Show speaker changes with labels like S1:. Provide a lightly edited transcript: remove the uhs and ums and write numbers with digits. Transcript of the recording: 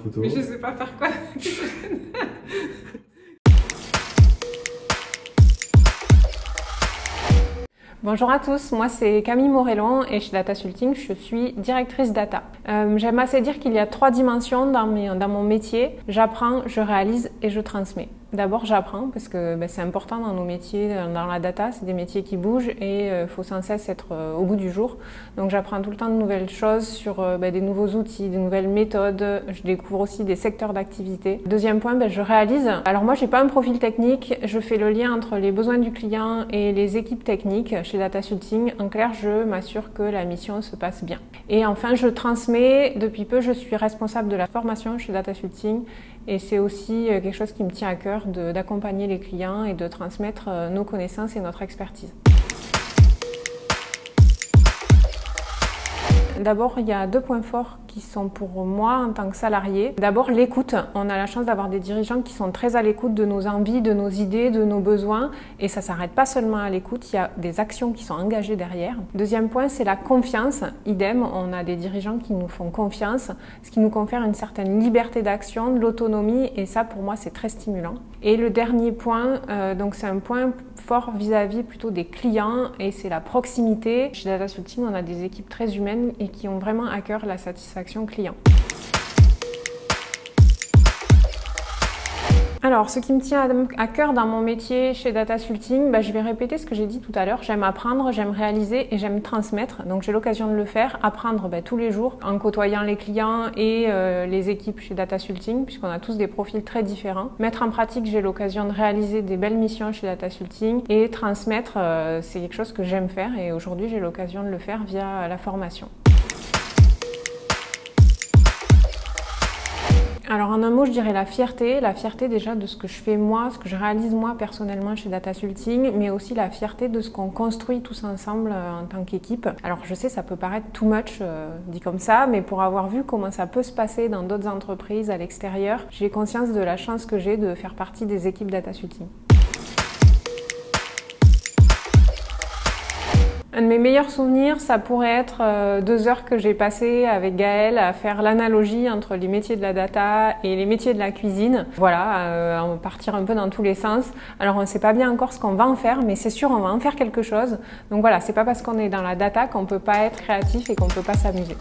S1: photo.
S2: Mais je sais pas faire quoi. Bonjour à tous, moi c'est Camille Morellon et chez Datasulting, je suis directrice data. J'aime assez dire qu'il y a 3 dimensions dans mon métier. J'apprends, je réalise et je transmets. D'abord j'apprends parce que c'est important dans nos métiers, dans la data, c'est des métiers qui bougent et il faut sans cesse être au bout du jour. Donc j'apprends tout le temps de nouvelles choses sur des nouveaux outils, des nouvelles méthodes, je découvre aussi des secteurs d'activité. Deuxième point, je réalise. Alors moi j'ai pas un profil technique, je fais le lien entre les besoins du client et les équipes techniques chez Datasulting. En clair, je m'assure que la mission se passe bien. Et enfin je transmets, depuis peu je suis responsable de la formation chez Datasulting et c'est aussi quelque chose qui me tient à cœur d'accompagner les clients et de transmettre nos connaissances et notre expertise. D'abord, il y a 2 points forts qui sont pour moi en tant que salarié. D'abord, l'écoute. On a la chance d'avoir des dirigeants qui sont très à l'écoute de nos envies, de nos idées, de nos besoins. Et ça ne s'arrête pas seulement à l'écoute, il y a des actions qui sont engagées derrière. Deuxième point, c'est la confiance. Idem, on a des dirigeants qui nous font confiance, ce qui nous confère une certaine liberté d'action, de l'autonomie. Et ça, pour moi, c'est très stimulant. Et le dernier point, donc c'est un point fort vis-à-vis plutôt des clients et c'est la proximité. Chez Datasulting, on a des équipes très humaines et qui ont vraiment à cœur la satisfaction client. Alors, ce qui me tient à cœur dans mon métier chez Datasulting, je vais répéter ce que j'ai dit tout à l'heure. J'aime apprendre, j'aime réaliser et j'aime transmettre. Donc, j'ai l'occasion de le faire, apprendre tous les jours en côtoyant les clients et les équipes chez Datasulting, puisqu'on a tous des profils très différents. Mettre en pratique, j'ai l'occasion de réaliser des belles missions chez Datasulting et transmettre, c'est quelque chose que j'aime faire et aujourd'hui, j'ai l'occasion de le faire via la formation. Alors en un mot, je dirais la fierté déjà de ce que je fais moi, ce que je réalise moi personnellement chez Datasulting, mais aussi la fierté de ce qu'on construit tous ensemble en tant qu'équipe. Alors je sais, ça peut paraître too much dit comme ça, mais pour avoir vu comment ça peut se passer dans d'autres entreprises à l'extérieur, j'ai conscience de la chance que j'ai de faire partie des équipes Datasulting. Un de mes meilleurs souvenirs, ça pourrait être 2 heures que j'ai passées avec Gaëlle à faire l'analogie entre les métiers de la data et les métiers de la cuisine. Voilà, on va partir un peu dans tous les sens. Alors on ne sait pas bien encore ce qu'on va en faire, mais c'est sûr on va en faire quelque chose. Donc voilà, c'est pas parce qu'on est dans la data qu'on peut pas être créatif et qu'on peut pas s'amuser.